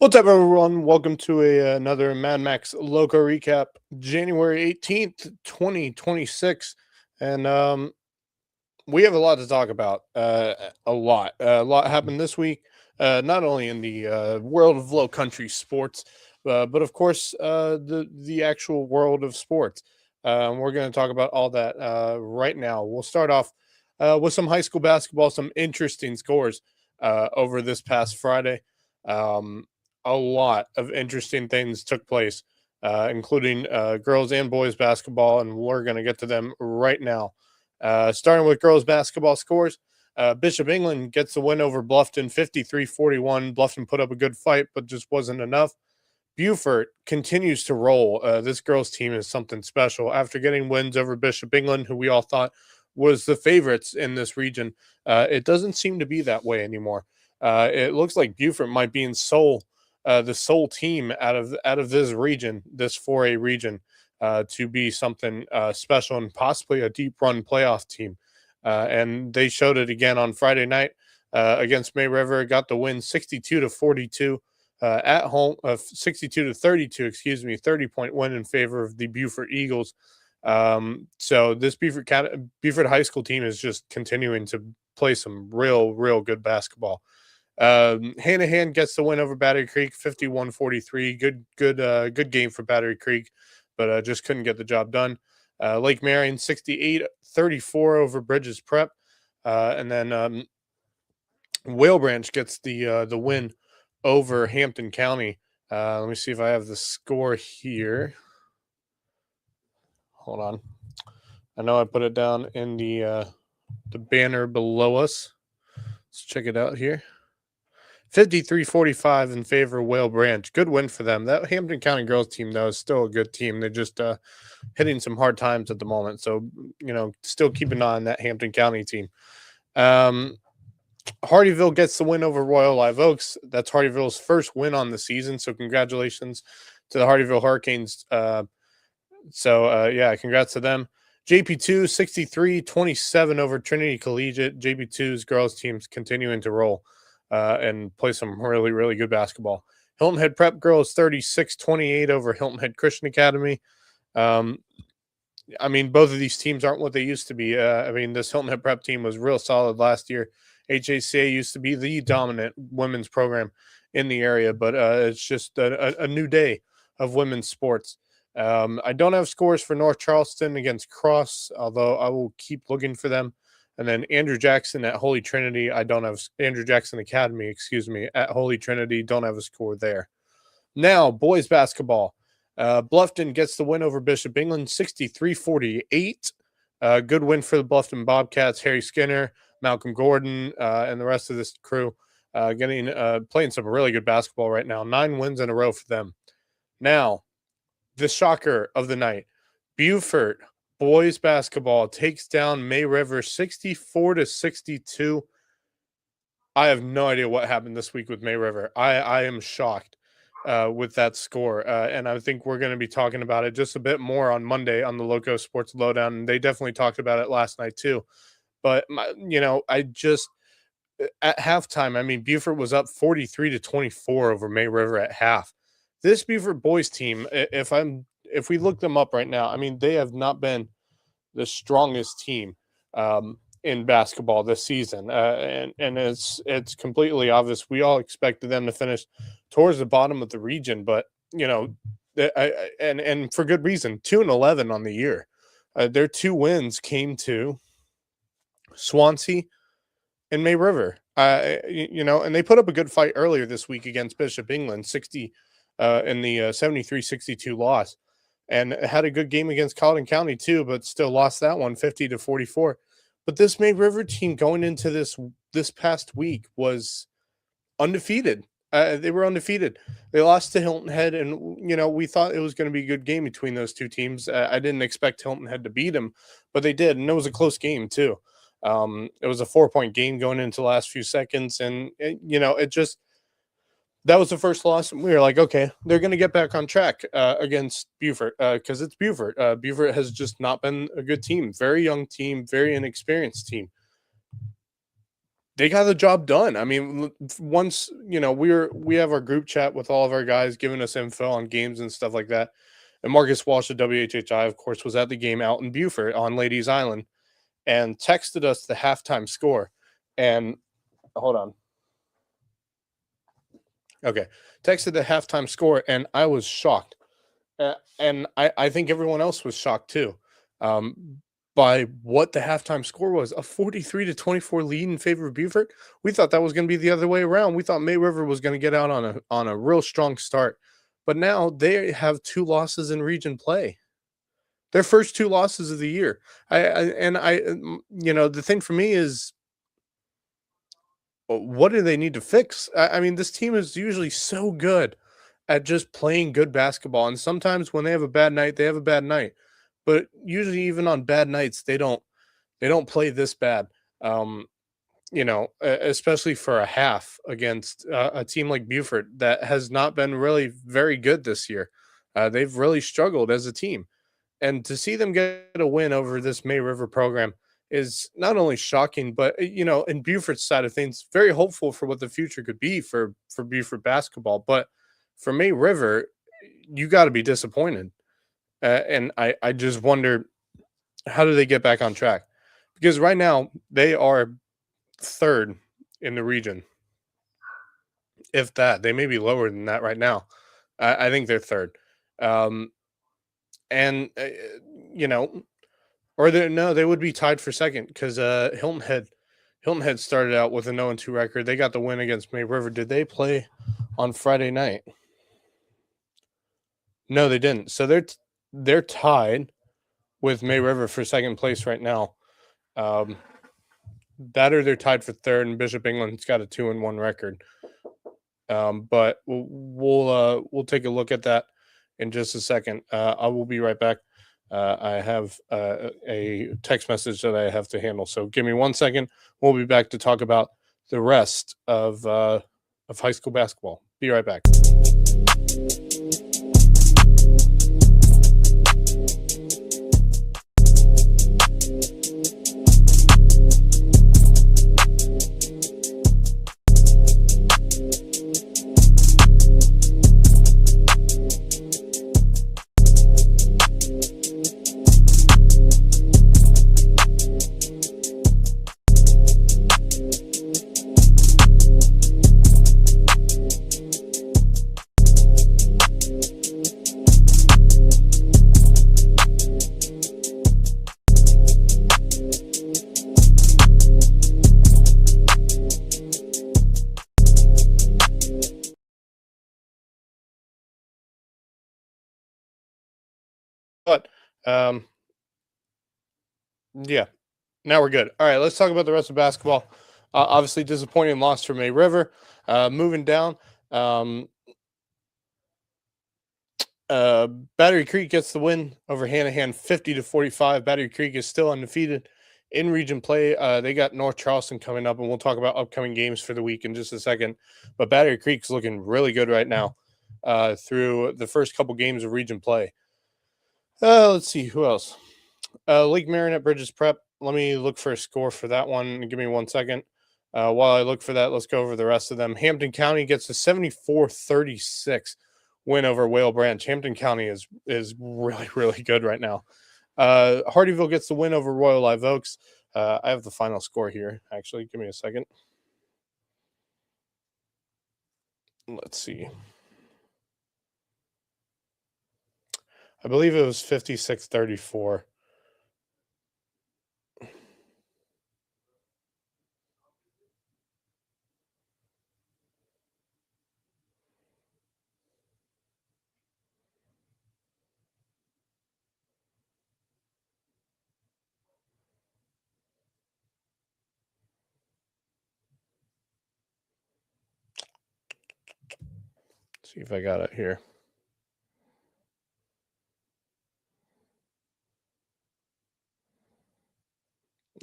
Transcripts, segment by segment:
What's up, everyone? Welcome to another Mad Max Loco recap, January 18th, 2026. And we have a lot to talk about. A lot happened this week, not only in the world of low country sports, but of course, the actual world of sports. We're going to talk about all that right now. We'll start off with some high school basketball, some interesting scores over this past Friday. Um, a lot of interesting things took place, including girls and boys basketball, and we're going to get to them right now. Starting with girls basketball scores, Bishop England gets the win over Bluffton 53-41. Bluffton put up a good fight, but just wasn't enough. Beaufort continues to roll. This girls' team is something special. After getting wins over Bishop England, who we all thought was the favorites in this region, it doesn't seem to be that way anymore. It looks like Beaufort might be the sole team out of this region, this 4A region, to be something special and possibly a deep run playoff team. And they showed it again on Friday night against May River. Got the win 62-42 at home, 62-32, 30-point win in favor of the Beaufort Eagles. So this Beaufort High School team is just continuing to play some real good basketball. Hanahan gets the win over Battery Creek 51-43. Good game for Battery Creek, but just couldn't get the job done. Lake Marion 68-34 over Bridges Prep. And then Whale Branch gets the win over Hampton County. Let me see if I have the score here. Hold on. I know I put it down in the banner below us. Let's check it out here. 53-45 in favor of Whale Branch. Good win for them. That Hampton County girls team, though, is still a good team. They're just hitting some hard times at the moment. So, still keep an eye on that Hampton County team. Hardyville gets the win over Royal Live Oaks. That's Hardyville's first win on the season. So congratulations to the Hardyville Hurricanes. Congrats to them. JP2 63-27 over Trinity Collegiate. JP2's girls team's continuing to roll and play some really good basketball. Hilton Head Prep girls 36-28 over Hilton Head Christian Academy. Both of these teams aren't what they used to be. This Hilton Head Prep team was real solid last year. HACA used to be the dominant women's program in the area, but it's just a new day of women's sports. I don't have scores for North Charleston against Cross, although I will keep looking for them. And then Andrew Jackson at Holy Trinity. I don't have Andrew Jackson Academy, at Holy Trinity. Don't have a score there. Now, boys basketball. Bluffton gets the win over Bishop England, 63-48. Good win for the Bluffton Bobcats. Harry Skinner, Malcolm Gordon, and the rest of this crew playing some really good basketball right now. 9 wins in a row for them. Now, the shocker of the night. Beaufort boys basketball takes down May River 64-62. I have no idea what happened this week with May River. I am shocked with that score. And I think we're going to be talking about it just a bit more on Monday on the Lowco Sports Lowdown. And they definitely talked about it last night too. But, at halftime, Beaufort was up 43-24 over May River at half. This Beaufort boys team, if we look them up right now, they have not been the strongest team in basketball this season. And it's completely obvious. We all expected them to finish towards the bottom of the region, but, and for good reason, 2-11 on the year. Their 2 wins came to Swansea and May River. And they put up a good fight earlier this week against Bishop England, 60 in the 73-62 loss, and had a good game against Colleton County too, but still lost that one 50-44. But this May River team going into this past week was undefeated. They were undefeated. They lost to Hilton Head, and we thought it was going to be a good game between those two teams. I didn't expect Hilton Head to beat them, but they did, and it was a close game too. It was a 4-point game going into the last few seconds, and that was the first loss. And we were like, okay, they're going to get back on track against Beaufort because it's Beaufort. Beaufort has just not been a good team. Very young team, very inexperienced team. they got the job done. I mean, once we have our group chat with all of our guys giving us info on games and stuff like that. And Marcus Walsh at WHHI, of course, was at the game out in Beaufort on Ladies Island and texted us the halftime score. And hold on. Okay. Texted the halftime score, and I was shocked. And I think everyone else was shocked too, by what the halftime score was, a 43-24 lead in favor of Beaufort. We thought that was going to be the other way around. We thought May River was going to get out on a real strong start. But now they have 2 losses in region play. Their first 2 losses of the year. The thing for me is, what do they need to fix? I mean, this team is usually so good at just playing good basketball, and sometimes when they have a bad night, they have a bad night. But usually, even on bad nights, they don't play this bad. Especially for a half against a team like Beaufort that has not been really very good this year. They've really struggled as a team. And to see them get a win over this May River program is not only shocking, but in Beaufort's side of things, very hopeful for what the future could be for Beaufort basketball. But for May River, you got to be disappointed. And I just wonder, how do they get back on track? Because right now they are 3rd in the region. If that, they may be lower than that right now. I think they're 3rd. And or they would be tied for 2nd because Hilton Head started out with a 0-2 record. They got the win against May River. Did they play on Friday night? No, they didn't. So they're tied with May River for 2nd place right now. That or they're tied for 3rd, and Bishop England's got a 2-1 record. But we'll take a look at that in just a second. I will be right back. I have a text message that I have to handle, so give me 1 second. We'll be back to talk about the rest of high school basketball. Be right back. But yeah, now we're good. All right, let's talk about the rest of basketball. Obviously, disappointing loss for May River. Moving down, Battery Creek gets the win over Hanahan, 50-45. Battery Creek is still undefeated in region play. They got North Charleston coming up, and we'll talk about upcoming games for the week in just a second. But Battery Creek's looking really good right now through the first couple games of region play. Let's see who else. Lake Marion at Bridges Prep. Let me look for a score for that one. Give me 1 second. While I look for that, let's go over the rest of them. Hampton County gets a 74-36 win over Whale Branch. Hampton County is really, really good right now. Hardyville gets the win over Royal Live Oaks. I have the final score here, actually. Give me a second. Let's see. I believe it was 56-34. See if I got it here.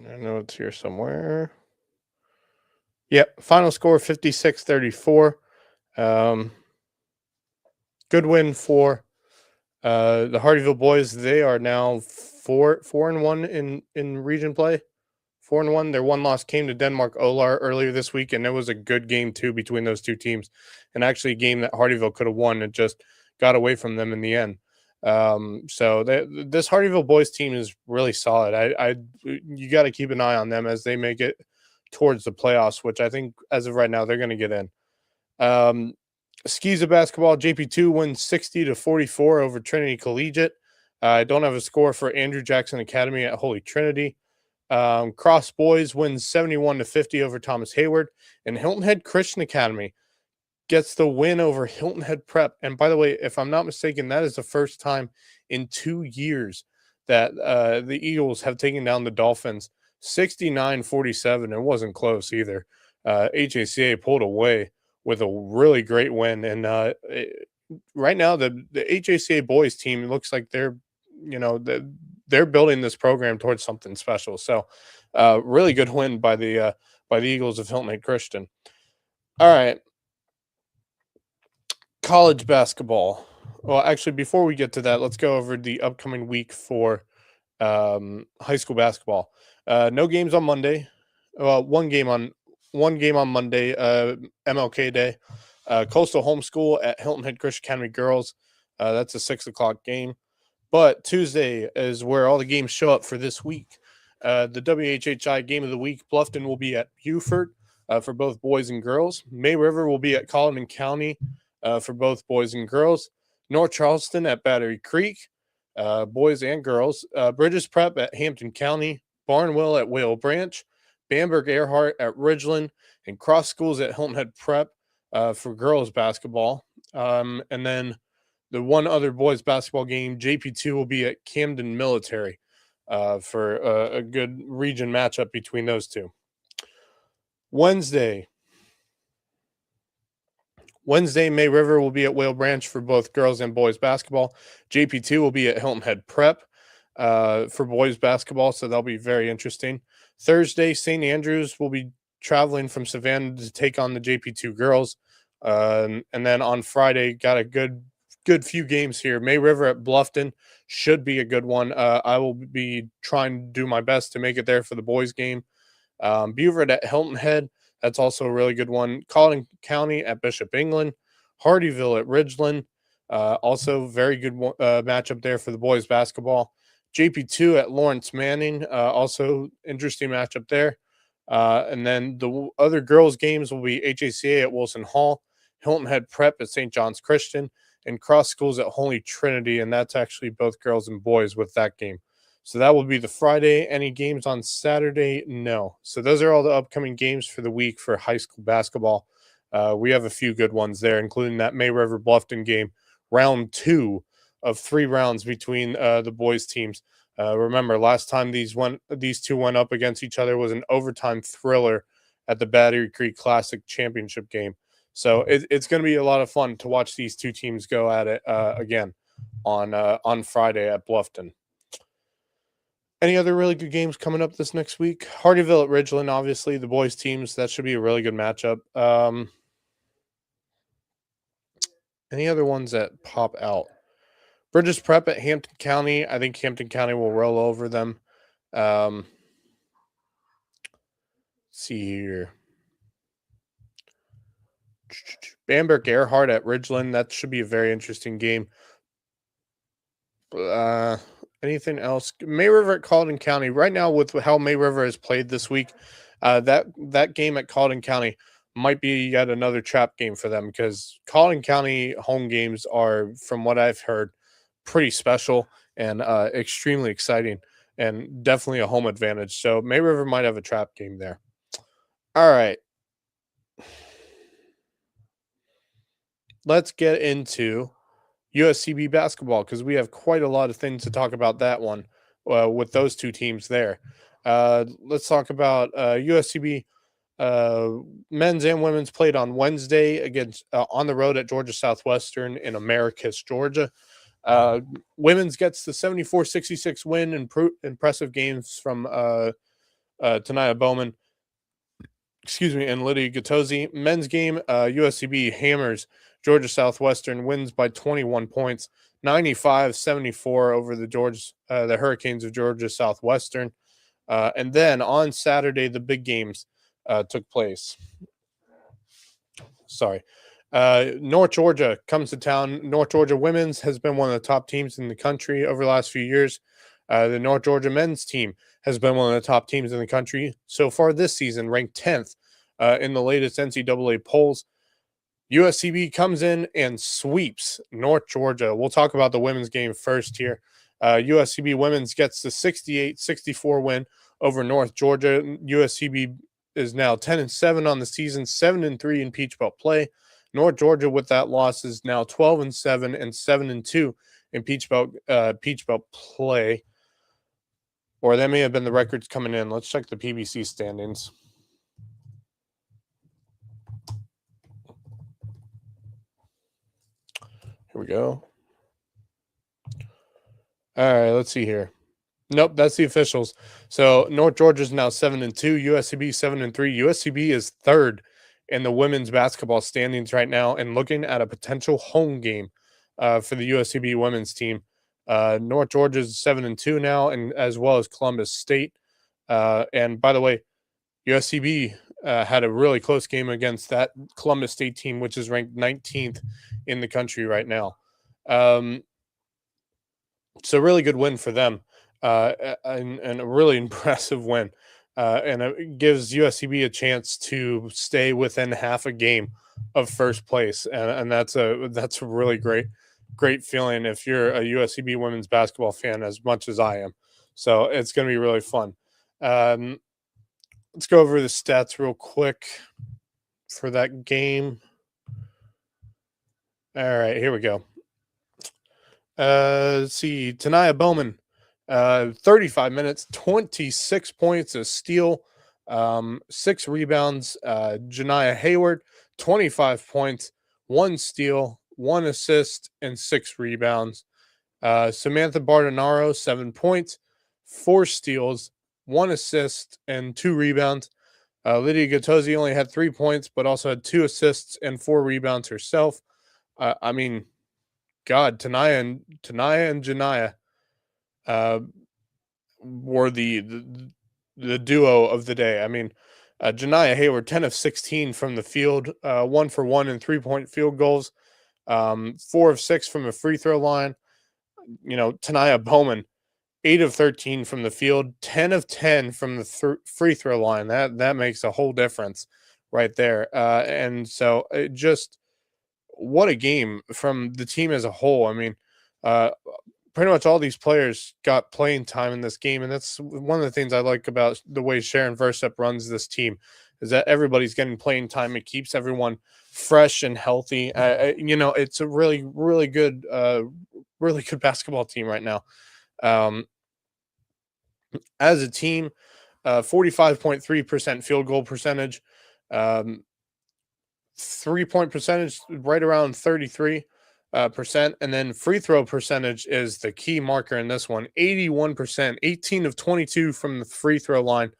I know it's here somewhere. Yep, final score 56-34. Good win for the Hardyville boys. They are now 4-1 in region play. 4-1. Their one loss came to Denmark Olar earlier this week, and it was a good game too between those two teams, and actually a game that Hardyville could have won. It just got away from them in the end. So this Hardyville boys team is really solid. You got to keep an eye on them as they make it towards the playoffs, which I think as of right now they're going to get in. Skis of basketball, JP2 wins 60-44 over Trinity Collegiate. I don't have a score for Andrew Jackson Academy at Holy Trinity. Cross Boys wins 71-50 over Thomas Hayward, and Hilton Head Christian Academy gets the win over Hilton Head Prep. And by the way, if I'm not mistaken, that is the first time in 2 years that the Eagles have taken down the Dolphins 69-47. It wasn't close either. HACA pulled away with a really great win. And right now, the HACA boys team looks like they're building this program towards something special. So really good win by the Eagles of Hilton Head Christian. All right. College basketball. Well, actually, before we get to that, let's go over the upcoming week for high school basketball. No games on Monday. Well, one game on Monday, MLK Day. Coastal Homeschool at Hilton Head Christian Academy Girls. That's a 6:00 game. But Tuesday is where all the games show up for this week. The WHHI game of the week, Bluffton will be at Beaufort for both boys and girls. May River will be at Colleton County for both boys and girls. North Charleston at Battery Creek, boys and girls. Bridges Prep at Hampton County. Barnwell at Whale Branch. Bamberg Earhart at Ridgeland. And Cross Schools at Hilton Head Prep for girls basketball. And then the one other boys basketball game, JP2 will be at Camden Military for a good region matchup between those two. Wednesday, May River will be at Whale Branch for both girls and boys basketball. JP2 will be at Hilton Head Prep for boys basketball, so that'll be very interesting. Thursday, St. Andrews will be traveling from Savannah to take on the JP2 girls. And then on Friday, got a good few games here. May River at Bluffton should be a good one. I will be trying to do my best to make it there for the boys game. Beaufort at Hilton Head. That's also a really good one. Colleton County at Bishop England. Hardyville at Ridgeland. Also very good matchup there for the boys basketball. JP2 at Lawrence Manning. Also interesting matchup there. And then the other girls games will be HACA at Wilson Hall. Hilton Head Prep at St. John's Christian. And Cross Schools at Holy Trinity. And that's actually both girls and boys with that game. So that will be the Friday. Any games on Saturday? No. So those are all the upcoming games for the week for high school basketball. We have a few good ones there, including that May River Bluffton game, round 2 of 3 rounds between the boys teams. Remember, last time these two went up against each other was an overtime thriller at the Battery Creek Classic Championship game. So it's going to be a lot of fun to watch these two teams go at it again on Friday at Bluffton. Any other really good games coming up this next week? Hardyville at Ridgeland, obviously, the boys teams. That should be a really good matchup. Any other ones that pop out? Bridges Prep at Hampton County. I think Hampton County will roll over them. Let's see here. Bamberg Earhart at Ridgeland. That should be a very interesting game. Anything else? May River at Colleton County. Right now, with how May River has played this week, that game at Colleton County might be yet another trap game for them, because Colleton County home games are, from what I've heard, pretty special and extremely exciting, and definitely a home advantage. So May River might have a trap game there. All right. Let's get into USCB basketball, because we have quite a lot of things to talk about that one with those two teams there. Let's talk about USCB men's and women's played on Wednesday against on the road at Georgia Southwestern in Americus, Georgia. Women's gets the 74-66 win. Impressive games from Tanaya Bowman, and Lydia Gattosi. Men's game, USCB hammers Georgia Southwestern, wins by 21 points, 95-74 over the Hurricanes of Georgia Southwestern. And then on Saturday, the big games took place. Sorry. North Georgia comes to town. North Georgia women's has been one of the top teams in the country over the last few years. The North Georgia men's team has been one of the top teams in the country so far this season, ranked 10th in the latest NCAA polls. USCB comes in and sweeps North Georgia. We'll talk about the women's game first here. USCB women's gets the 68-64 win over North Georgia. USCB is now 10-7 on the season, 7-3 in Peach Belt play. North Georgia with that loss is now 12-7 and 7-2 in Peach Belt play. Or that may have been the records coming in. Let's check the PBC standings. Here we go. All right, let's see here. Nope, that's the officials. So North Georgia is now 7-2, USCB 7-3. USCB is third in the women's basketball standings right now, and looking at a potential home game for the USCB women's team. North Georgia is 7-2 now, and as well as Columbus State. And by the way, USCB had a really close game against that Columbus State team, which is ranked 19th in the country right now. So really good win for them, and a really impressive win. And it gives USCB a chance to stay within half a game of first place, and that's a really great feeling if you're a USCB women's basketball fan as much as I am. So it's going to be really fun. Let's go over the stats real quick for that game. All right, here we go. Let's see. Tania Bowman, 35 minutes, 26 points, a steal, 6 rebounds. Janiah Hayward, 25 points, 1 steal, 1 assist, and 6 rebounds. Samantha Bardonaro, 7 points, 4 steals, 1 assist, and 2 rebounds. Lydia Gattosi only had 3 points, but also had 2 assists and 4 rebounds herself. I mean, God, Tania and Janiah were the duo of the day. I mean, Janiah Hayward, 10 of 16 from the field, 1 for 1 in 3-point field goals, 4 of 6 from the free throw line. You know, Tania Bowman, 8 of 13 from the field, 10 of 10 from the free throw line. That makes a whole difference right there. And so it just, what a game from the team as a whole. I mean, pretty much all these players got playing time in this game, and that's one of the things I like about the way Sharon Versup runs this team, is that everybody's getting playing time. It keeps everyone fresh and healthy. You know, it's a really good basketball team right now. As a team, 45.3% field goal percentage, 3-point percentage right around 33%, and then free throw percentage is the key marker in this one. 81%, 18 of 22 from the free throw line.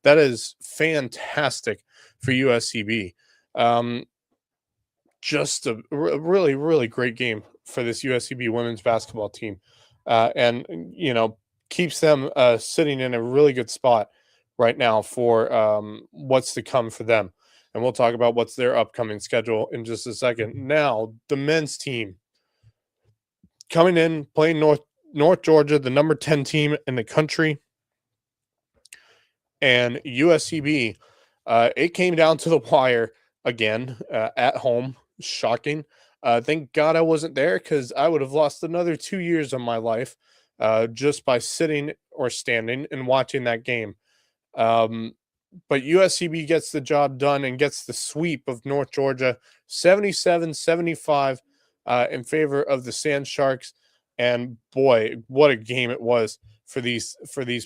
That is fantastic for USCB. Just a really great game for this USCB women's basketball team, and you know, keeps them sitting in a really good spot right now for what's to come for them. And we'll talk about what's their upcoming schedule in just a second. Now, the men's team coming in, playing North Georgia, the number 10 team in the country. And USCB, it came down to the wire again at home. Shocking. Thank God I wasn't there, because I would have lost another 2 years of my life just by sitting or standing and watching that game. But USCB gets the job done and gets the sweep of North Georgia, 77-75 in favor of the Sand Sharks. And boy, what a game it was for these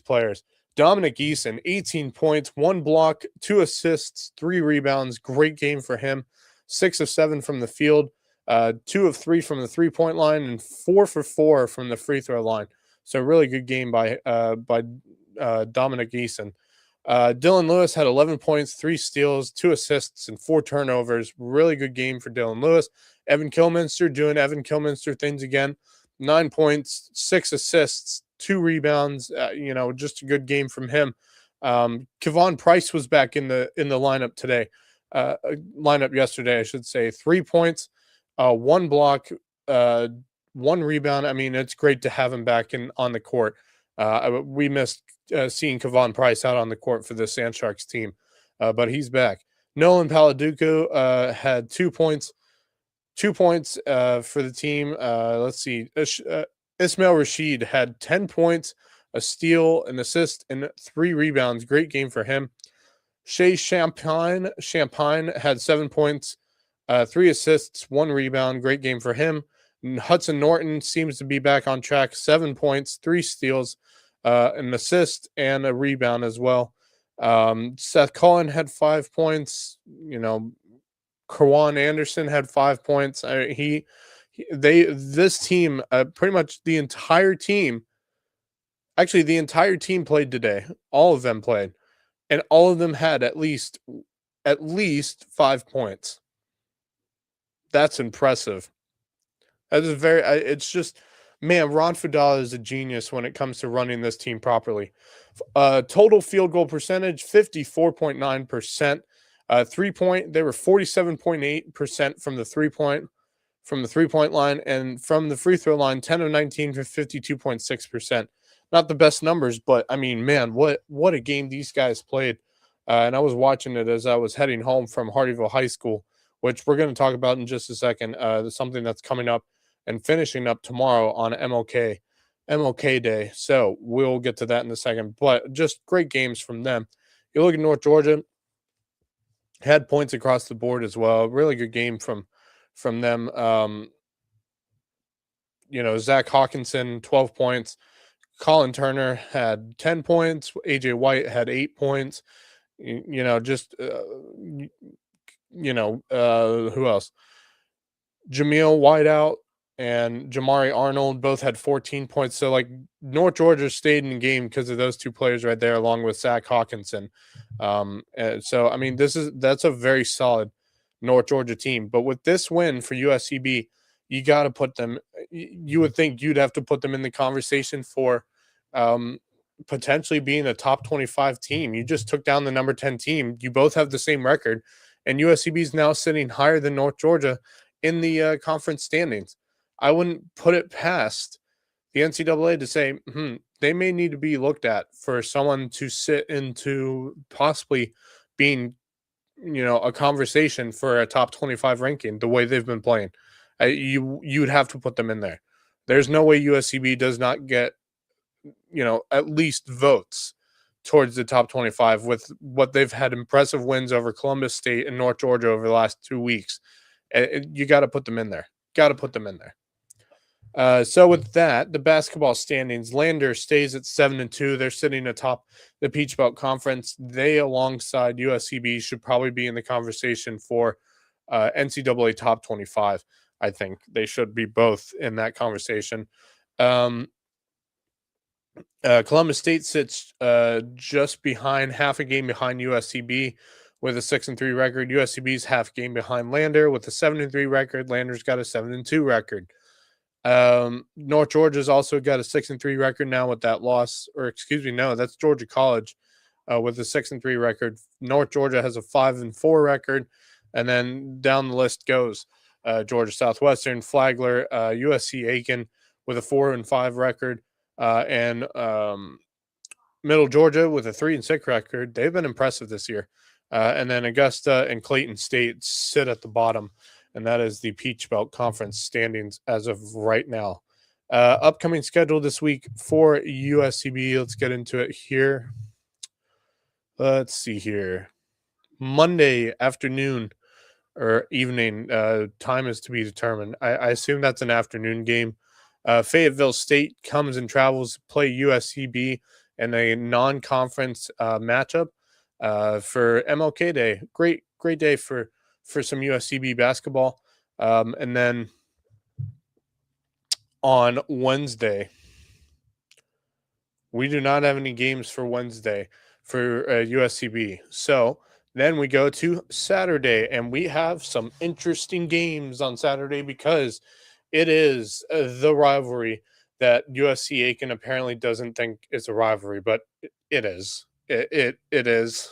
players. Dominic Eason, 18 points, 1 block, 2 assists, 3 rebounds. Great game for him. 6 of 7 from the field, 2 of 3 from the 3-point line, and 4 for 4 from the free throw line. So really good game by Dominic Eason. Dylan Lewis had 11 points, 3 steals, 2 assists, and 4 turnovers. Really good game for Dylan Lewis. Evan Kilminster doing Evan Kilminster things again. 9 points, 6 assists, 2 rebounds. Just a good game from him. Kevon Price was back in the lineup today. Lineup yesterday, I should say. 3 points, 1 block, 1 rebound. I mean, it's great to have him back on the court. We missed seeing Kevon Price out on the court for the Sand Sharks team, but he's back. Nolan Paladuco had 2 points. 2 points for the team. Let's see. Ismail Rashid had 10 points, a steal, an assist, and 3 rebounds. Great game for him. Shea Champagne had 7 points, 3 assists, 1 rebound. Great game for him. And Hudson Norton seems to be back on track. 7 points, 3 steals, an assist, and a rebound as well. Seth Cullen had 5 points. Kerwan Anderson had 5 points. This team, pretty much the entire team. Actually, the entire team played today. All of them played, and all of them had at least 5 points. That's impressive. That is it's just, man, Ron Fudala is a genius when it comes to running this team properly. Total field goal percentage, 54.9%. 3-point, they were 47.8% from the 3-point line, and from the free throw line, 10 of 19 for 52.6%. Not the best numbers, but I mean, man, what a game these guys played. And I was watching it as I was heading home from Hardyville High School, which we're going to talk about in just a second. Something that's coming up and finishing up tomorrow on MLK Day. So we'll get to that in a second. But just great games from them. You look at North Georgia, had points across the board as well. Really good game from them. Zach Hawkinson, 12 points. Colin Turner had 10 points. AJ White had 8 points. Who else? Jameel Whiteout and Jamari Arnold both had 14 points. So, North Georgia stayed in the game because of those 2 players right there, along with Zach Hawkinson. So, I mean, that's a very solid North Georgia team. But with this win for USCB, you got to put them. You would think you'd have to put them in the conversation for potentially being a top 25 team. You just took down the number 10 team. You both have the same record, and USCB is now sitting higher than North Georgia in the conference standings. I wouldn't put it past the NCAA to say they may need to be looked at for someone to sit into possibly being, a conversation for a top 25 ranking the way they've been playing. You'd have to put them in there. There's no way USCB does not get, at least votes towards the top 25 with what they've had impressive wins over Columbus State and North Georgia over the last 2 weeks. You got to put them in there. So with that, the basketball standings, Lander stays at 7-2. They're sitting atop the Peach Belt Conference. They, alongside USCB, should probably be in the conversation for NCAA top 25. I think they should be both in that conversation. Columbus State sits just behind, half a game behind USCB with a 6-3 record. USCB's half game behind Lander with a 7-3 record. Lander's got a 7-2 record. North Georgia's also got a 6-3 record now with that loss, that's Georgia College with a 6-3 record. North Georgia has a 5-4 record, and then down the list goes Georgia Southwestern, Flagler, USC Aiken with a 4-5 record, and Middle Georgia with a 3-6 record. They've been impressive this year, and then Augusta and Clayton State sit at the bottom. And that is the Peach Belt Conference standings as of right now. Upcoming schedule this week for USCB. Let's get into it here. Let's see here. Monday afternoon or evening, time is to be determined. I assume that's an afternoon game. Fayetteville State comes and travels to play USCB in a non-conference matchup for MLK Day. Great day for some USCB basketball. And then on Wednesday, we do not have any games for Wednesday for USCB. So then we go to Saturday, and we have some interesting games on Saturday because it is the rivalry that USC Aiken apparently doesn't think it's a rivalry, but it is. It is.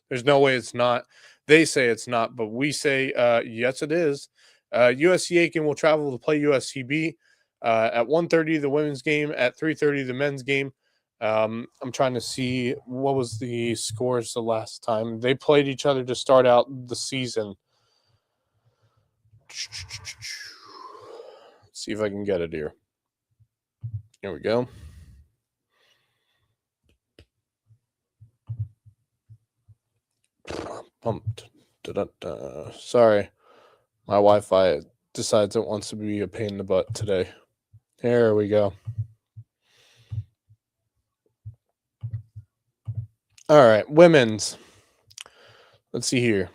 There's no way it's not. They say it's not, but we say yes, it is. USC Aiken will travel to play USCB at 1:30 the women's game, at 3:30 the men's game. I'm trying to see what was the scores the last time they played each other to start out the season. Let's see if I can get it here. Here we go. Pumped. Da-da-da. Sorry. My Wi-Fi decides it wants to be a pain in the butt today. There we go. All right, women's. Let's see here.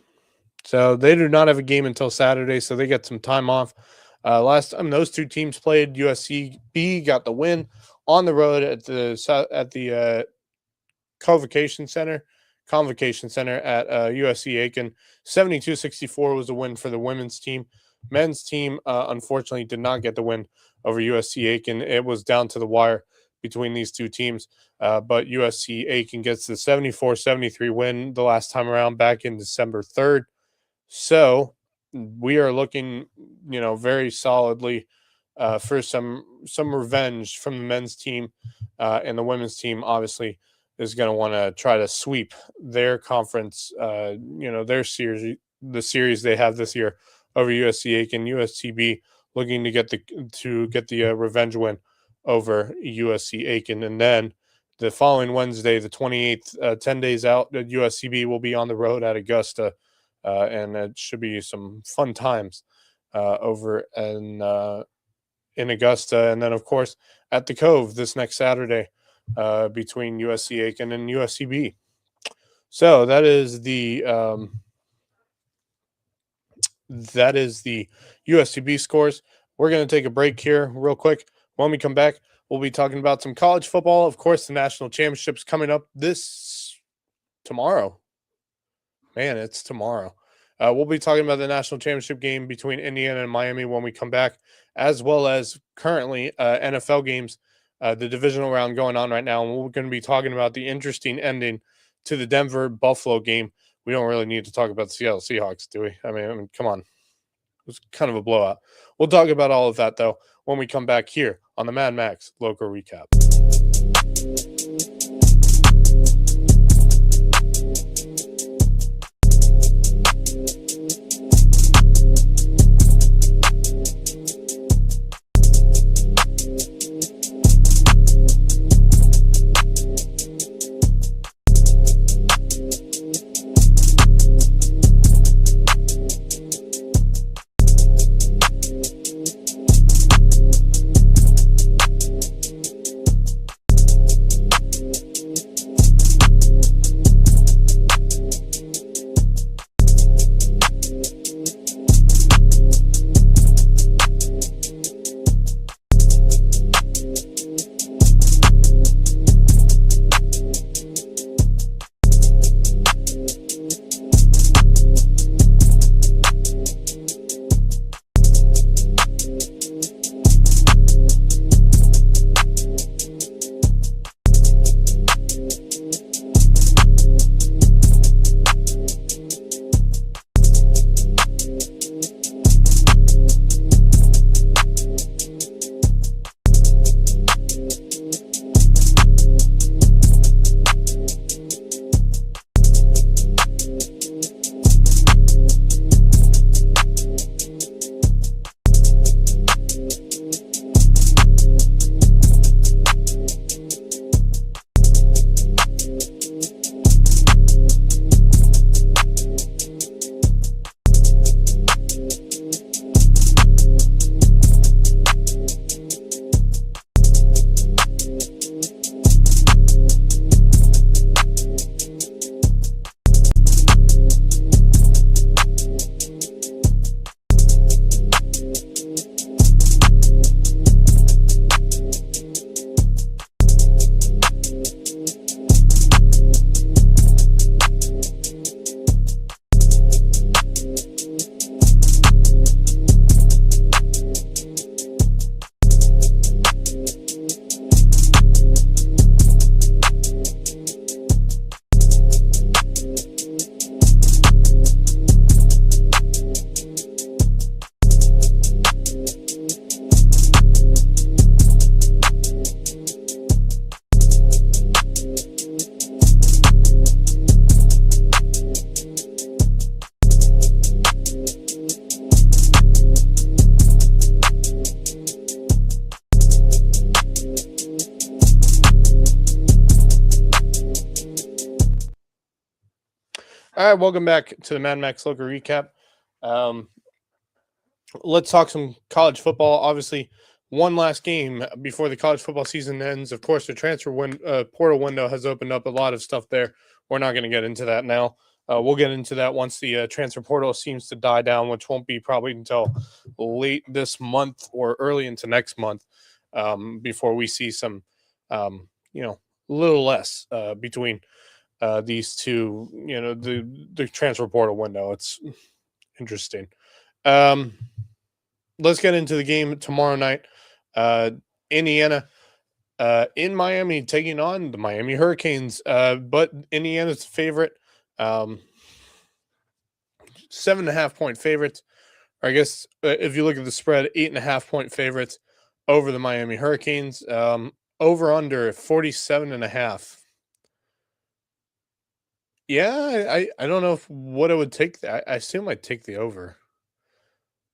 So they do not have a game until Saturday, so they get some time off. Last time those two teams played, USCB got the win on the road at the Convocation Center at USC Aiken. 72-64 was the win for the women's team. Men's team, unfortunately, did not get the win over USC Aiken. It was down to the wire between these two teams, but USC Aiken gets the 74-73 win the last time around back in December 3rd. So we are looking, very solidly for some revenge from the men's team, and the women's team obviously is going to want to try to sweep their conference, their series, the series they have this year over USC Aiken. USCB looking to get the revenge win over USC Aiken, and then the following Wednesday, the 28th, 10 days out, USCB will be on the road at Augusta, and it should be some fun times over in Augusta, and then of course at the Cove this next Saturday between USC Aiken and USCB. So that is the USCB scores. We're going to take a break here real quick. When we come back, we'll be talking about some college football. Of course, the national championships coming up tomorrow. Man, it's tomorrow. We'll be talking about the national championship game between Indiana and Miami when we come back, as well as currently NFL games, the divisional round going on right now. And we're going to be talking about the interesting ending to the Denver-Buffalo game. We don't really need to talk about the Seattle Seahawks, do we? I mean, come on. It was kind of a blowout. We'll talk about all of that, though, when we come back here on the Mad Max Lowco Recap. All right, welcome back to the Mad Max Local Recap. Um, let's talk some college football. Obviously, one last game before the college football season ends. Of course, the portal window has opened up a lot of stuff there. We're not going to get into that now. We'll get into that once the transfer portal seems to die down, which won't be probably until late this month or early into next month before we see some, a little less between these two, the transfer portal window. It's interesting. Um, let's get into the game tomorrow night. Indiana in Miami taking on the Miami Hurricanes, but Indiana's the favorite. 7.5-point favorites. I guess if you look at the spread, 8.5-point favorites over the Miami Hurricanes. Over under 47.5. Yeah, I don't know what it would take. I assume I'd take the over.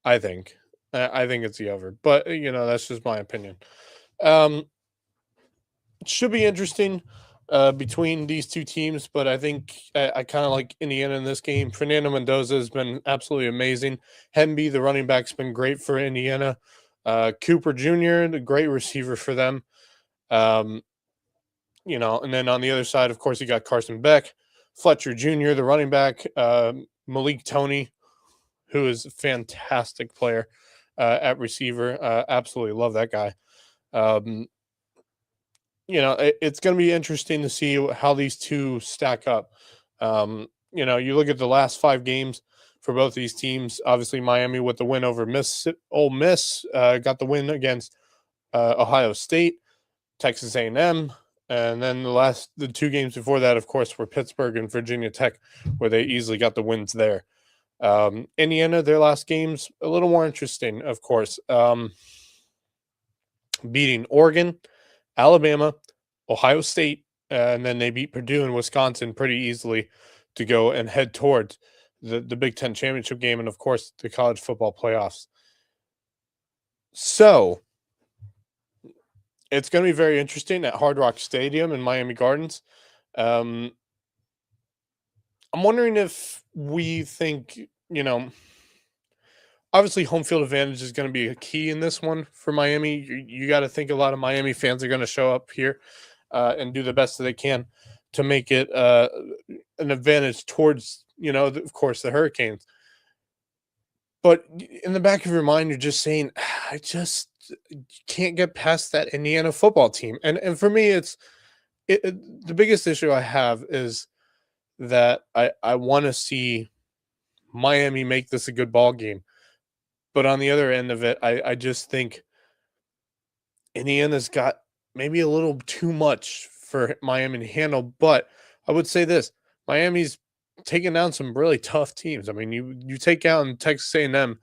I think. I think it's the over, but that's just my opinion. It should be interesting between these two teams, but I think I kind of like Indiana in this game. Fernando Mendoza has been absolutely amazing. Hemby, the running back's been great for Indiana. Cooper Jr., the great receiver for them. And then on the other side, of course, you got Carson Beck, Fletcher Jr., the running back, Malik Toney, who is a fantastic player at receiver. Absolutely love that guy. It's going to be interesting to see how these two stack up. You look at the last 5 games for both these teams. Obviously, Miami with the win over Ole Miss, got the win against Ohio State, Texas A&M, and then the 2 games before that, of course, were Pittsburgh and Virginia Tech, where they easily got the wins there. Indiana, their last games, a little more interesting, of course. Beating Oregon, Alabama, Ohio State, and then they beat Purdue and Wisconsin pretty easily to go and head towards the Big Ten championship game and, of course, the college football playoffs. So it's going to be very interesting at Hard Rock Stadium in Miami Gardens. I'm wondering if we think, obviously home field advantage is going to be a key in this one for Miami. You got to think a lot of Miami fans are going to show up here and do the best that they can to make it an advantage towards, of course, the Hurricanes. But in the back of your mind, you're just saying, I just can't get past that Indiana football team. And for me, the biggest issue I have is that I want to see Miami make this a good ball game. But on the other end of it, I just think Indiana's got maybe a little too much for Miami to handle. But I would say this: Miami's taking down some really tough teams. I mean, you take down Texas A&M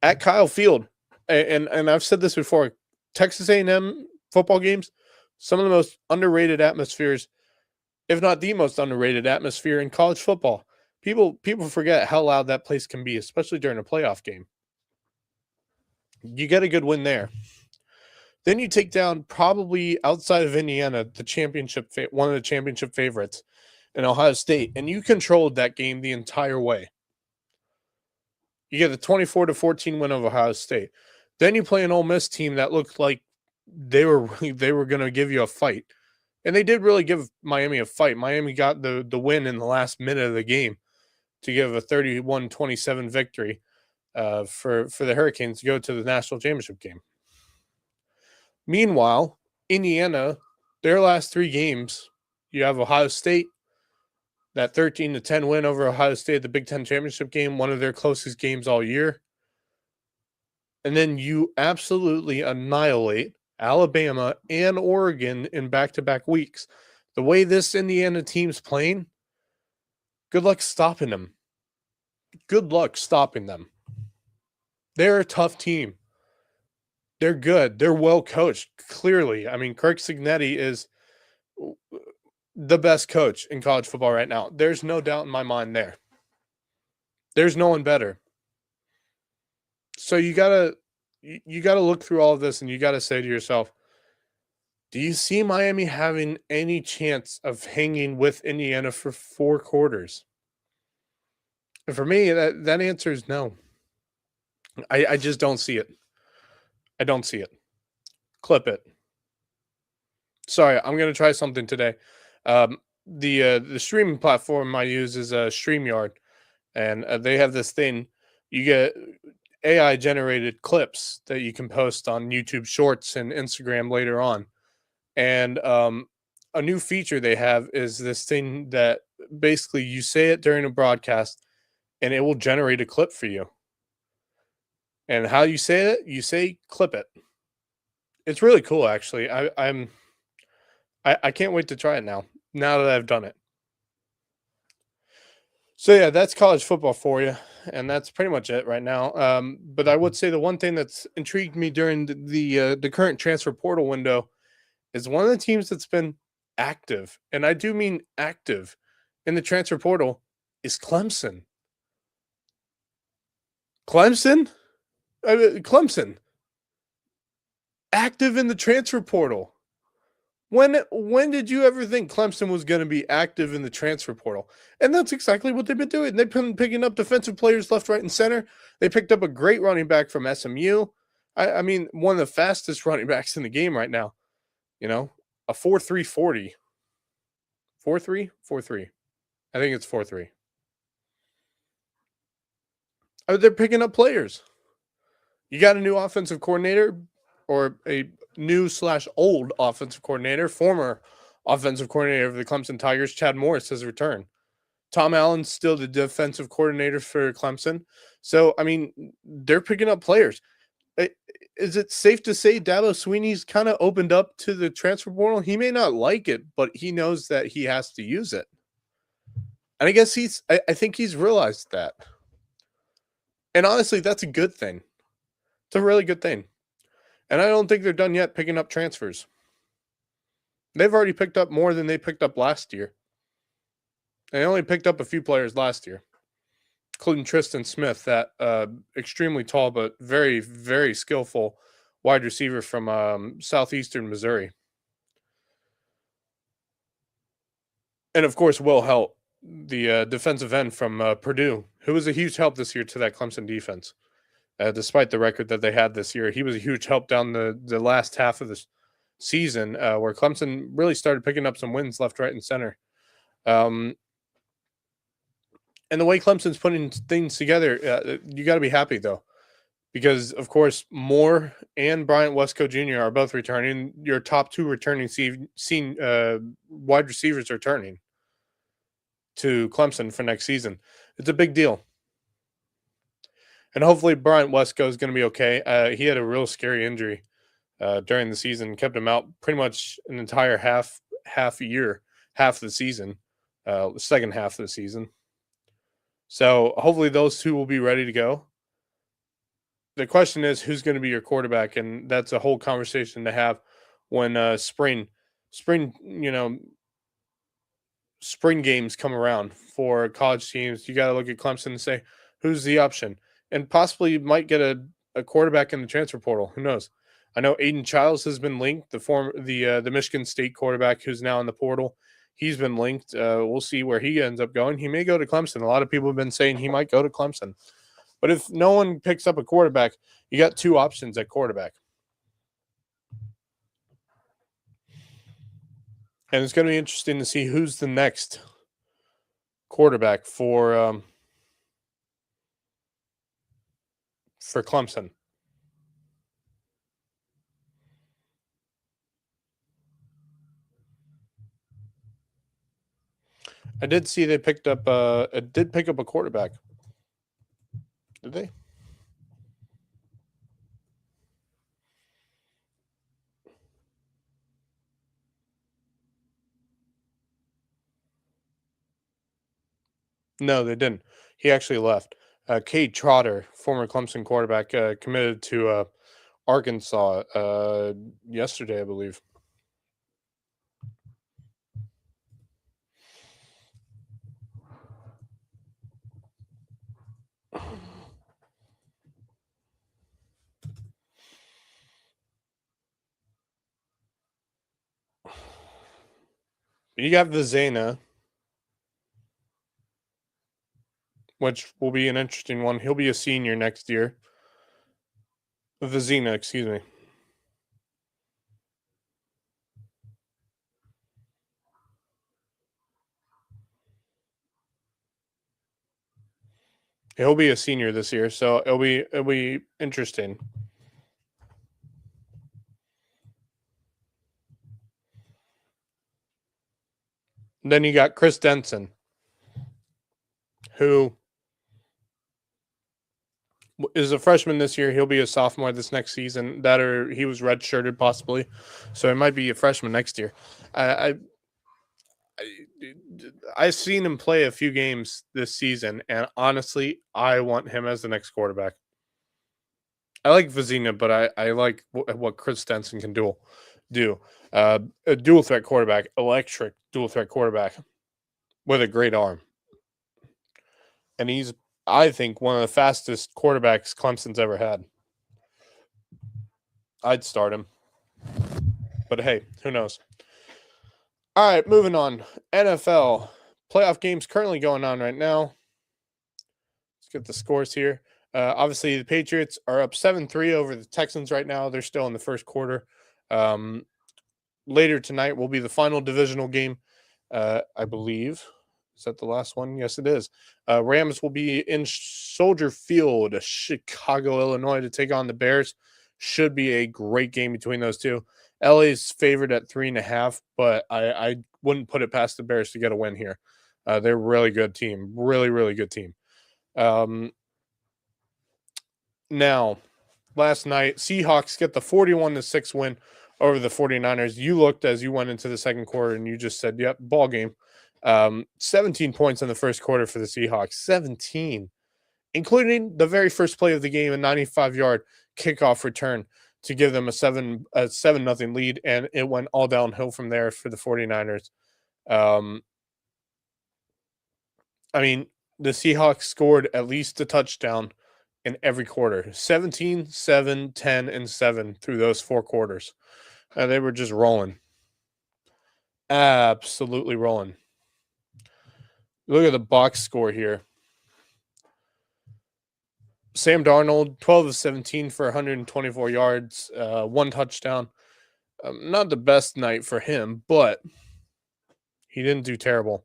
at Kyle Field, and I've said this before: Texas A&M football games, some of the most underrated atmospheres, if not the most underrated atmosphere in college football. People forget how loud that place can be, especially during a playoff game. You get a good win there. Then you take down, probably outside of Indiana, one of the championship favorites in Ohio State, and you controlled that game the entire way. You get a 24-14 win over Ohio State. Then you play an Ole Miss team that looked like they were going to give you a fight, and they did really give Miami a fight. Miami got the win in the last minute of the game to give a 31-27 victory for the Hurricanes to go to the national championship game. Meanwhile, Indiana, their last 3 games, you have Ohio State, that 13-10 win over Ohio State at the Big Ten championship game, one of their closest games all year. And then you absolutely annihilate Alabama and Oregon in back-to-back weeks. The way this Indiana team's playing, good luck stopping them. Good luck stopping them. They're a tough team. They're good. They're well coached, clearly. I mean, Kirk Cignetti is the best coach in college football right now. There's no doubt in my mind there. There's no one better. So you gotta look through all of this and you gotta say to yourself, do you see Miami having any chance of hanging with Indiana for 4 quarters? And for me, that answer is no. I just don't see it. I don't see it. Clip it. Sorry, I'm gonna try something today. The streaming platform I use is StreamYard, and they have this thing. You get AI generated clips that you can post on YouTube Shorts and Instagram later on. And a new feature they have is this thing that basically you say it during a broadcast, and it will generate a clip for you. And how you say it, you say clip it. It's really cool, actually. I can't wait to try it now. Now that I've done it. So yeah, that's college football for you, and that's pretty much it right now. But I would say the one thing that's intrigued me during the current transfer portal window is one of the teams that's been active, and I do mean active, in the transfer portal is Clemson. Clemson, Clemson, active in the transfer portal. When did you ever think Clemson was going to be active in the transfer portal? And that's exactly what they've been doing. They've been picking up defensive players left, right, and center. They picked up a great running back from SMU. I mean, one of the fastest running backs in the game right now. You know, a 4.3 40. 4.3 4.3. I think it's 4.3. They're picking up players. You got a new offensive coordinator, or a new slash old offensive coordinator, former offensive coordinator of the Clemson Tigers, Chad Morris, has returned. Tom Allen's still the defensive coordinator for Clemson. So, I mean, they're picking up players. Is it safe to say Dabo Sweeney's kind of opened up to the transfer portal? He may not like it, but he knows that he has to use it. And I guess I think he's realized that. And honestly, that's a good thing. It's a really good thing. And I don't think they're done yet picking up transfers. They've already picked up more than they picked up last year. They only picked up a few players last year, including Tristan Smith, that extremely tall but very, very skillful wide receiver from southeastern Missouri. And of course, Will Helt, the defensive end from Purdue, who was a huge help this year to that Clemson defense. Despite the record that they had this year, he was a huge help down the last half of the season, where Clemson really started picking up some wins left, right, and center. And the way Clemson's putting things together, you got to be happy, though, because, of course, Moore and Bryant Wesco Jr. are both returning. Your top two returning wide receivers are returning to Clemson for next season. It's a big deal. And hopefully Bryant Wesco is going to be okay. He had a real scary injury during the season, kept him out pretty much an entire half year, half the season, the second half of the season. So hopefully those two will be ready to go. The question is, who's going to be your quarterback? And that's a whole conversation to have when spring, spring games come around for college teams. You got to look at Clemson and say, who's the option? And possibly you might get a quarterback in the transfer portal. Who knows? I know Aiden Childs has been linked, the Michigan State quarterback who's now in the portal. He's been linked. We'll see where he ends up going. He may go to Clemson. A lot of people have been saying he might go to Clemson. But if no one picks up a quarterback, you got two options at quarterback. And it's going to be interesting to see who's the next quarterback for Clemson. I did see they picked up did pick up a quarterback. Did they? No, they didn't. He actually left. Cade Trotter, former Clemson quarterback, committed to Arkansas yesterday, I believe. You got Vizena. which will be an interesting one. He'll be a senior next year. Vizina, excuse me. He'll be a senior this year, so it'll be interesting. Then you got Chris Denson, who is a freshman this year. He'll be a sophomore this next season. That or he was redshirted possibly, so he might be a freshman next year. I've seen him play a few games this season, and honestly, I want him as the next quarterback. I like Vizina, but I like what Chris Denson can do. A dual threat quarterback, electric dual threat quarterback with a great arm, and he's, I think, one of the fastest quarterbacks Clemson's ever had. I'd start him, but hey, who knows? All right, moving on. NFL playoff games currently going on right now. Let's get the scores here. Obviously, the Patriots are up 7-3 over the Texans right now. They're still in the first quarter. Later tonight will be the final divisional game, I believe. Is that the last one? Yes, it is. Rams will be in Soldier Field, Chicago, Illinois, to take on the Bears. Should be a great game between those two. LA's favored at 3.5, but I wouldn't put it past the Bears to get a win here. They're a really good team. Really, really good team. Now, last night, Seahawks get the 41-6 win over the 49ers. You looked as you went into the second quarter and you just said, yep, ball game. 17 points in the first quarter for the Seahawks. 17, including the very first play of the game, a 95-yard kickoff return to give them a 7-0 lead, and it went all downhill from there for the 49ers. I mean, the Seahawks scored at least a touchdown in every quarter. 17, 7, 10, and 7 through those 4 quarters. They were just rolling. Absolutely rolling. Look at the box score here. Sam Darnold, 12 of 17 for 124 yards, 1 touchdown. Not the best night for him, but he didn't do terrible.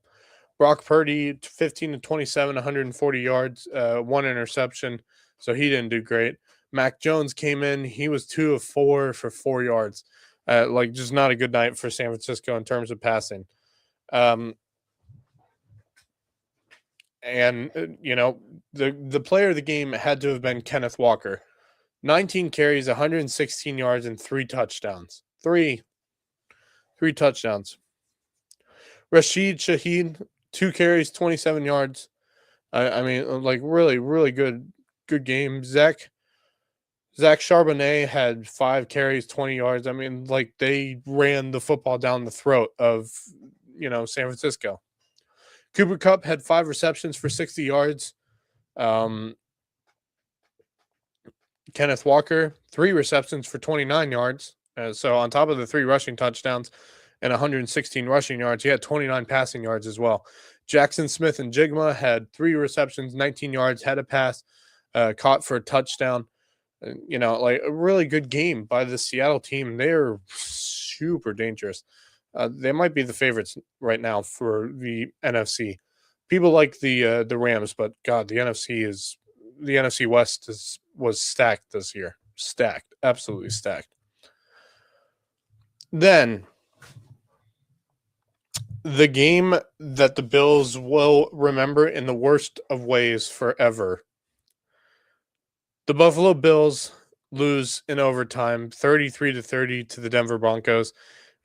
Brock Purdy, 15 of 27, 140 yards, 1 interception, so he didn't do great. Mac Jones came in. He was 2 of 4 for 4 yards. Just not a good night for San Francisco in terms of passing. The player of the game had to have been Kenneth Walker. 19 carries, 116 yards, and 3 touchdowns. Three touchdowns. Rashid Shaheed, 2 carries, 27 yards. Really, really good game. Zach Charbonnet had 5 carries, 20 yards. They ran the football down the throat of, San Francisco. Cooper Kupp had 5 receptions for 60 yards. Kenneth Walker, 3 receptions for 29 yards. So on top of the 3 rushing touchdowns and 116 rushing yards, he had 29 passing yards as well. Jackson Smith and Jigma had 3 receptions, 19 yards, had a pass, caught for a touchdown. A really good game by the Seattle team. They're super dangerous. They might be the favorites right now for the NFC. People like the Rams, but God, the NFC West was stacked this year. Stacked, absolutely stacked. Then the game that the Bills will remember in the worst of ways forever. The Buffalo Bills lose in overtime, 33-30 to the Denver Broncos.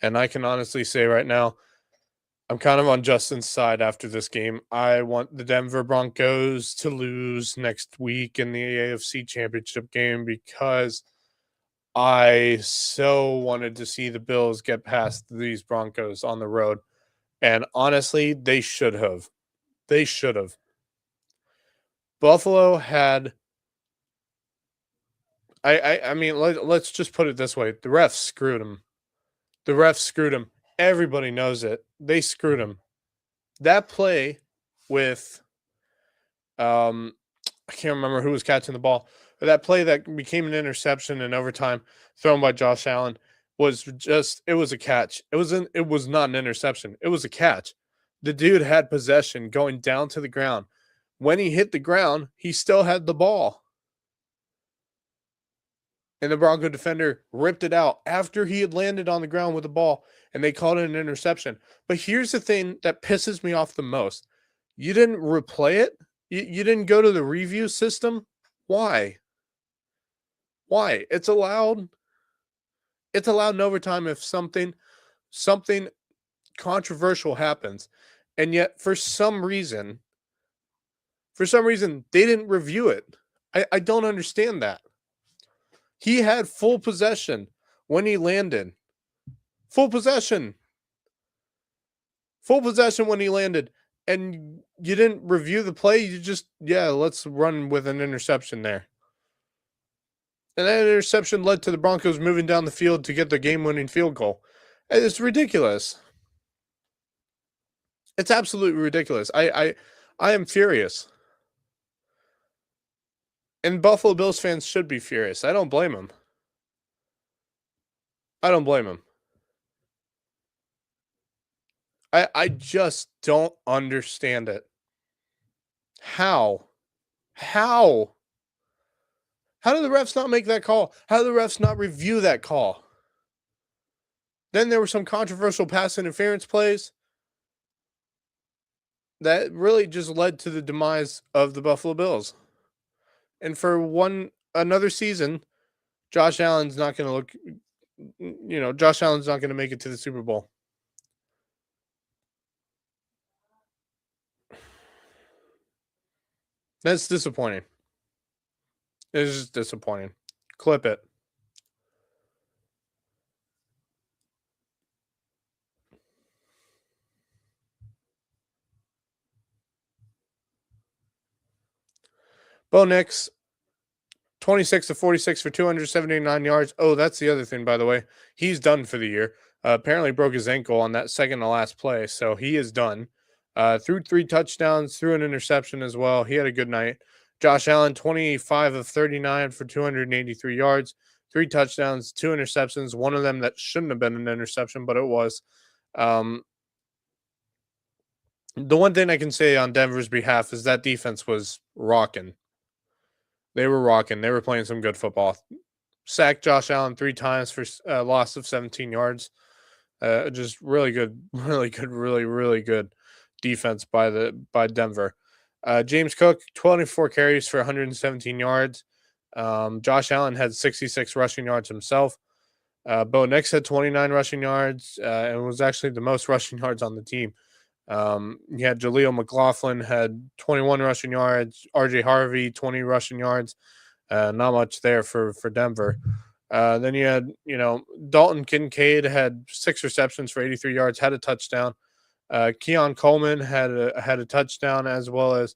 And I can honestly say right now, I'm kind of on Justin's side after this game. I want the Denver Broncos to lose next week in the AFC Championship game because I so wanted to see the Bills get past these Broncos on the road. And honestly, they should have. They should have. Buffalo had... let's just put it this way. The refs screwed them. The refs screwed him. Everybody knows it. They screwed him. That play with I can't remember who was catching the ball. But that play that became an interception in overtime, thrown by Josh Allen, was just it was a catch. It was not an interception. It was a catch. The dude had possession going down to the ground. When he hit the ground, he still had the ball. And the Bronco defender ripped it out after he had landed on the ground with the ball, and they called it an interception. But here's the thing that pisses me off the most. You didn't replay it? You didn't go to the review system? Why? Why? It's allowed in overtime if something controversial happens. And yet for some reason they didn't review it. I don't understand that. He had full possession when he landed. Full possession. Full possession when he landed. And you didn't review the play. You just, let's run with an interception there. And that interception led to the Broncos moving down the field to get the game-winning field goal. It's ridiculous. It's absolutely ridiculous. I am furious. And Buffalo Bills fans should be furious. I don't blame them. I don't blame them. I just don't understand it. How? How? How do the refs not make that call? How do the refs not review that call? Then there were some controversial pass interference plays that really just led to the demise of the Buffalo Bills. And for another season, Josh Allen's not going to make it to the Super Bowl. That's disappointing. It's just disappointing. Clip it. Bo Nix, 26 to 46 for 279 yards. Oh, that's the other thing, by the way. He's done for the year. Apparently broke his ankle on that second to last play, so he is done. Threw 3 touchdowns, threw an interception as well. He had a good night. Josh Allen, 25 of 39 for 283 yards, 3 touchdowns, 2 interceptions, one of them that shouldn't have been an interception, but it was. The one thing I can say on Denver's behalf is that defense was rocking. They were rocking. They were playing some good football. Sacked Josh Allen 3 times for a loss of 17 yards. Just really good, really good defense by Denver. James Cook, 24 carries for 117 yards. Josh Allen had 66 rushing yards himself. Bo Nix had 29 rushing yards and was actually the most rushing yards on the team. You had Jaleel McLaughlin had 21 rushing yards. RJ Harvey, 20 rushing yards. Not much there for Denver. Then you had, Dalton Kincaid had 6 receptions for 83 yards, had a touchdown. Keon Coleman had a touchdown, as well as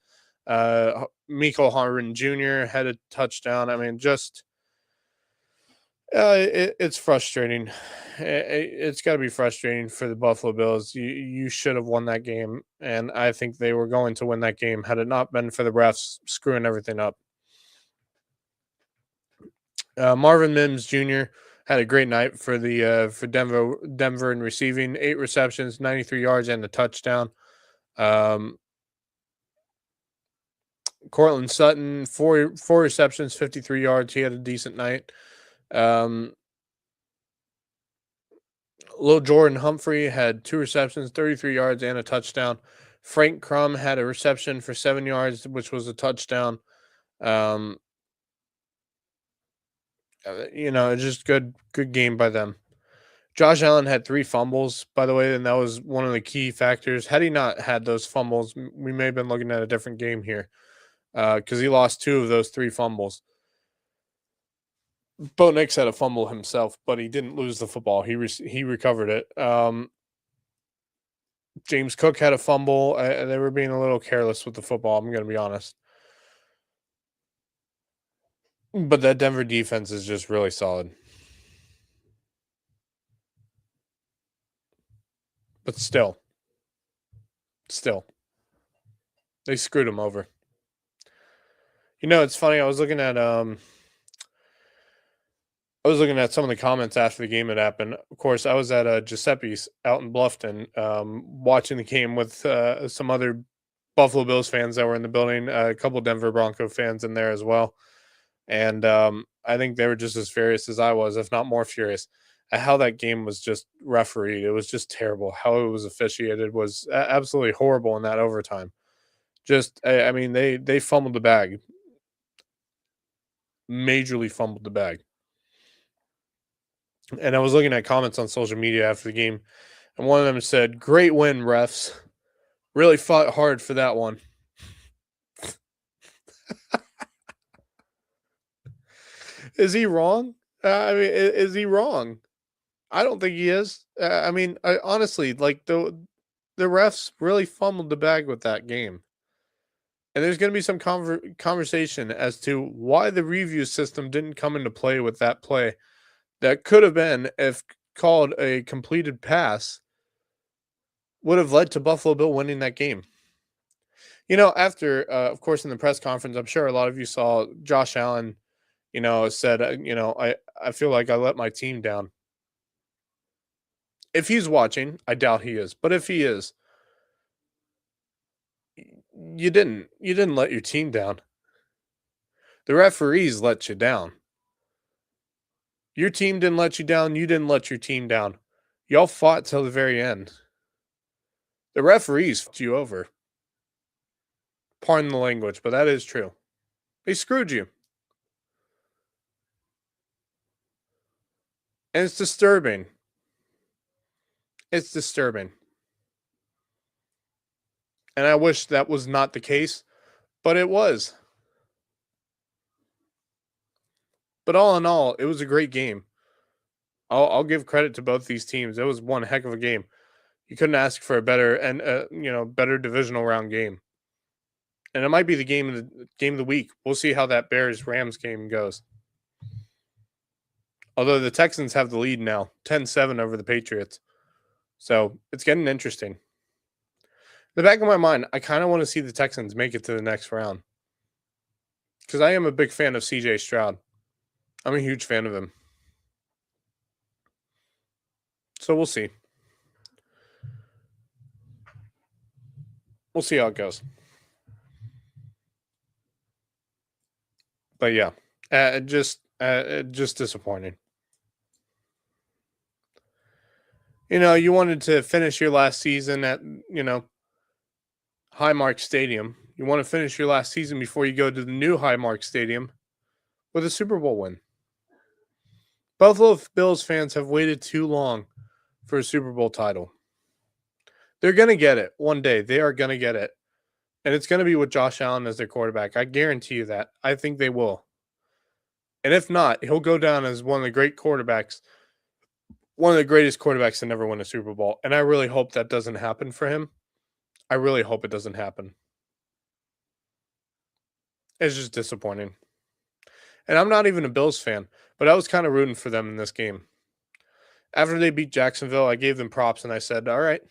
Miko Harden Jr. had a touchdown. I mean, just it's frustrating. It's got to be frustrating for the Buffalo Bills. You should have won that game, and I think they were going to win that game had it not been for the refs screwing everything up. Marvin Mims Jr. had a great night for Denver in receiving, 8 receptions, 93 yards, and a touchdown. Cortland Sutton, four receptions, 53 yards. He had a decent night. Lil Jordan Humphrey had 2 receptions, 33 yards, and a touchdown. Frank Crum had a reception for 7 yards, which was a touchdown. Just good game by them. Josh Allen had 3 fumbles, by the way, and that was one of the key factors. Had he not had those fumbles, we may have been looking at a different game here, because he lost 2 of those 3 fumbles. Bo Nix had a fumble himself, but he didn't lose the football. He recovered it. James Cook had a fumble. They were being a little careless with the football, I'm going to be honest. But that Denver defense is just really solid. But still, they screwed him over. It's funny. I was looking at some of the comments after the game had happened. Of course, I was at Giuseppe's out in Bluffton, watching the game with some other Buffalo Bills fans that were in the building, a couple Denver Bronco fans in there as well. And I think they were just as furious as I was, if not more furious, at how that game was just refereed. It was just terrible. How it was officiated was absolutely horrible in that overtime. Just, I mean, they fumbled the bag, majorly fumbled the bag. And I was looking at comments on social media after the game, and one of them said, "Great win, refs. Really fought hard for that one." Is he wrong? I mean, is he wrong? I don't think he is. I mean, honestly, like the refs really fumbled the bag with that game, and there's going to be some conversation as to why the review system didn't come into play with that play. That could have been, if called a completed pass, would have led to Buffalo Bill winning that game. After, of course, in the press conference, I'm sure a lot of you saw Josh Allen, said, I feel like I let my team down. If he's watching, I doubt he is, but if he is, you didn't let your team down. The referees let you down. Your team didn't let you down. You didn't let your team down. Y'all fought till the very end. The referees fucked you over. Pardon the language, but that is true. They screwed you. And it's disturbing. It's disturbing. And I wish that was not the case, but it was. But all in all, it was a great game. I'll give credit to both these teams. It was one heck of a game. You couldn't ask for a better and better divisional round game. And it might be the game of the week. We'll see how that Bears Rams game goes. Although the Texans have the lead now, 10-7 over the Patriots. So it's getting interesting. In the back of my mind, I kind of want to see the Texans make it to the next round. Because I am a big fan of CJ Stroud. I'm a huge fan of him. So we'll see. We'll see how it goes. But yeah, just disappointing. You wanted to finish your last season at, Highmark Stadium. You want to finish your last season before you go to the new Highmark Stadium with a Super Bowl win. Buffalo Bills fans have waited too long for a Super Bowl title. They're going to get it one day. They are going to get it. And it's going to be with Josh Allen as their quarterback. I guarantee you that. I think they will. And if not, he'll go down as one of the great quarterbacks, one of the greatest quarterbacks to never win a Super Bowl. And I really hope that doesn't happen for him. I really hope it doesn't happen. It's just disappointing. And I'm not even a Bills fan, but I was kind of rooting for them in this game. After they beat Jacksonville, I gave them props and I said, all right,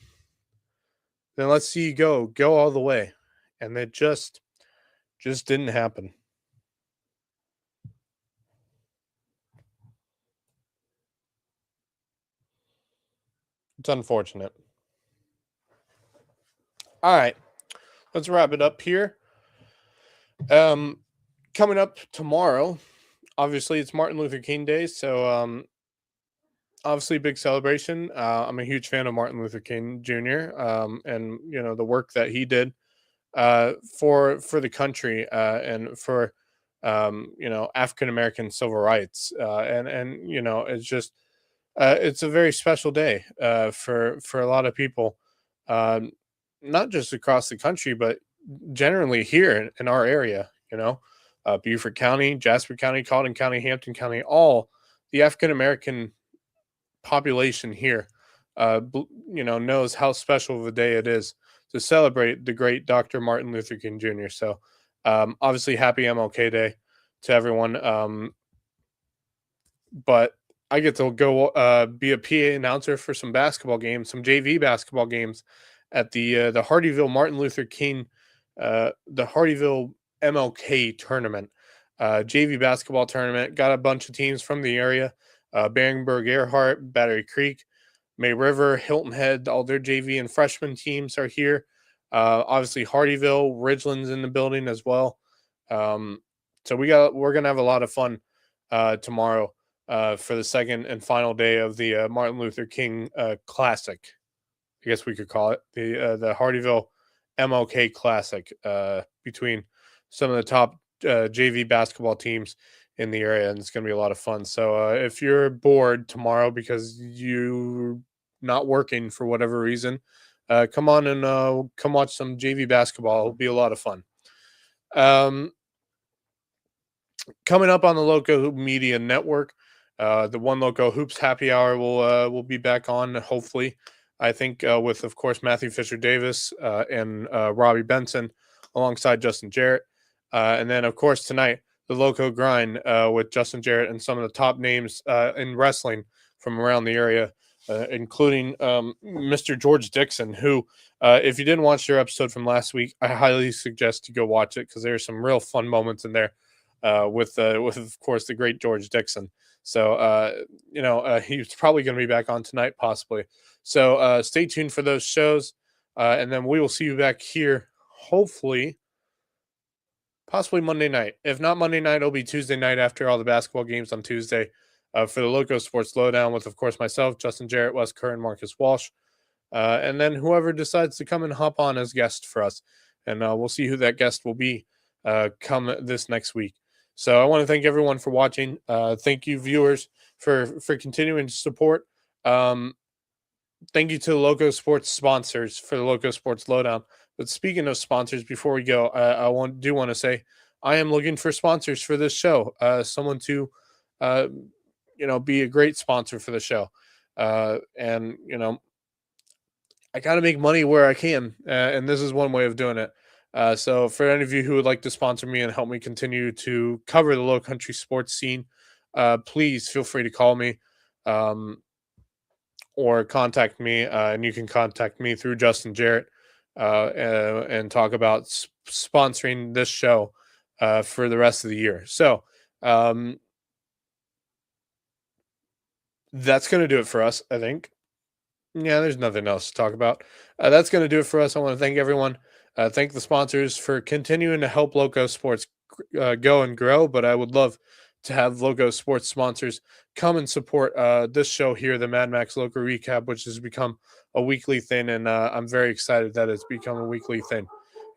then let's see you go all the way. And it just didn't happen. It's unfortunate. All right, let's wrap it up here. Coming up tomorrow, obviously it's Martin Luther King Day, so obviously big celebration. I'm a huge fan of Martin Luther King Jr. And the work that he did for the country and for African American civil rights, and it's just it's a very special day for a lot of people, not just across the country, but generally here in our area. Beaufort County, Jasper County, Colleton County, Hampton County, all the African American population here, knows how special of a day it is to celebrate the great Dr. Martin Luther King Jr. So, obviously, happy MLK Day to everyone. But I get to go be a PA announcer for some basketball games, some JV basketball games at the Hardyville Martin Luther King, the Hardyville MLK tournament, JV basketball tournament. Got a bunch of teams from the area: Barringburg, Earhart, Battery Creek, May River, Hilton Head. All their JV and freshman teams are here. Obviously, Hardyville, Ridgeland's in the building as well. So we're gonna have a lot of fun tomorrow for the second and final day of the Martin Luther King Classic. I guess we could call it the Hardyville MLK Classic between some of the top JV basketball teams in the area, and it's going to be a lot of fun. So if you're bored tomorrow because you're not working for whatever reason, come on and come watch some JV basketball. It'll be a lot of fun. Coming up on the Lowco Media Network, the One Lowco Hoops Happy Hour will be back on, hopefully. I think with, of course, Matthew Fisher-Davis and Robbie Benson alongside Justin Jarrett. And then, of course, tonight, the Lowco Grind with Justin Jarrett and some of the top names in wrestling from around the area, including Mr. George Dixon, who, if you didn't watch their episode from last week, I highly suggest you go watch it because there's some real fun moments in there with, of course, the great George Dixon. So, he's probably going to be back on tonight, possibly. So stay tuned for those shows, and then we will see you back here, hopefully, possibly Monday night. If not Monday night, it'll be Tuesday night after all the basketball games on Tuesday for the Lowco Sports Lowdown with, of course, myself, Justin Jarrett, Wes Kerr, and Marcus Walsh. And then whoever decides to come and hop on as guest for us. And we'll see who that guest will be come this next week. So I want to thank everyone for watching. Thank you, viewers, for continuing to support. Thank you to the Lowco Sports sponsors for the Lowco Sports Lowdown. But speaking of sponsors, before we go, I want to say I am looking for sponsors for this show. Someone to, be a great sponsor for the show. And I got to make money where I can, and this is one way of doing it. So for any of you who would like to sponsor me and help me continue to cover the Lowcountry sports scene, please feel free to call me. Or contact me, and you can contact me through Justin Jarrett and talk about sponsoring this show for the rest of the year. So that's going to do it for us, I think. Yeah, there's nothing else to talk about. That's going to do it for us. I want to thank everyone. Thank the sponsors for continuing to help Lowco Sports go and grow, but I would love to have Lowco Sports sponsors come and support this show here, the Mad Max Lowco Recap, which has become a weekly thing, and I'm very excited that it's become a weekly thing.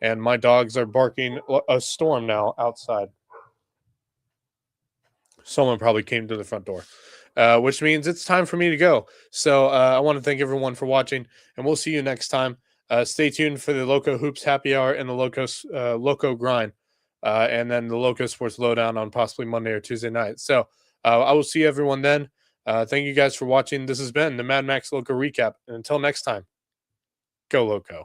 And my dogs are barking a storm now outside. Someone probably came to the front door, which means it's time for me to go. So I want to thank everyone for watching, and we'll see you next time. Stay tuned for the Lowco Hoops Happy Hour and the Lowco Grind. And then the Lowco Sports Lowdown on possibly Monday or Tuesday night. So I will see everyone then. Thank you guys for watching. This has been the Mad Max Lowco Recap. And until next time, go Lowco.